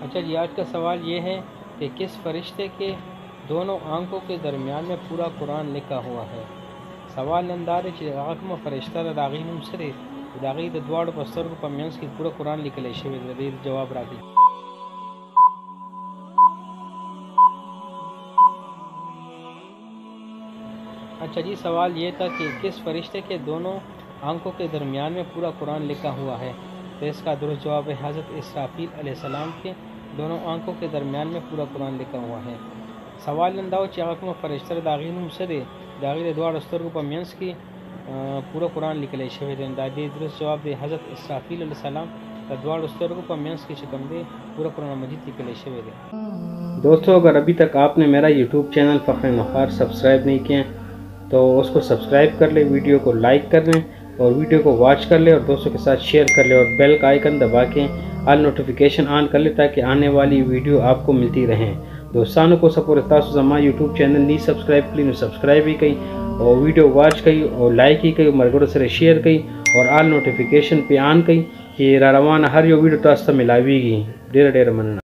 اچھا جی، آج کا سوال یہ ہے کہ کس فرشتے کے دونوں آنکھوں کے درمیان میں پورا قرآن لکھا ہوا ہے؟ سوال اندار چې هغه کومه فرشته ده د هغې نوم څه دی؟ د هغې د دواړو په سترګو په منځ کې پوره قرآن لیکلی شوی دی. د دې جواب راکړئ. اچھا جی، سوال یہ تھا کہ کس فرشتے کے دونوں آنکھوں کے درمیان میں پورا قرآن لکھا ہوا ہے؟ تو اس کا درست جواب ہے حضرت اسرافیل علیہ السلام کے دونوں آنکھوں کے درمیان میں پورا قرآن لکھا ہوا ہے. سوال انداو چې هغه کومه فرشته ده د هغې نوم څه دی؟ د هغې د دواړو سترګو په منځ کې پوره قرآن لیکلی شوی دی. دا دې درست جواب دی حضرت اسرافیل علیہ السلام د دواړو سترګو په منځ کې چې کوم دی پورا قرآن مجید لیکلی شوی دی. دوستو، اگر ابھی تک آپ نے میرا یوٹیوب چینل فخر نخار سبسکرائب نہیں کیا تو اس کو سبسکرائب کر لیں، ویڈیو کو لائک کر لیں اور ویڈیو کو واچ کر لیں اور دوستوں کے ساتھ شیئر کر لیں اور بیل کا آئیکن دبا کے آل نوٹیفیکیشن آن کر لیں تاکہ آنے والی ویڈیو آپ کو ملتی رہیں. دوستانوں کو سپورٹ تاسو زما یوٹیوب چینل نہیں سبسکرائب کړئ نو سبسکرائب یې کړئ او ویډیو واچ کړئ او لایک یې کړئ او ملګرو سره شیر کړئ اور آل نوټیفیکیشن پې آن کړئ چې را روانه هر یو ویډیو تاسو ته ملاویږي. ډېره مننه.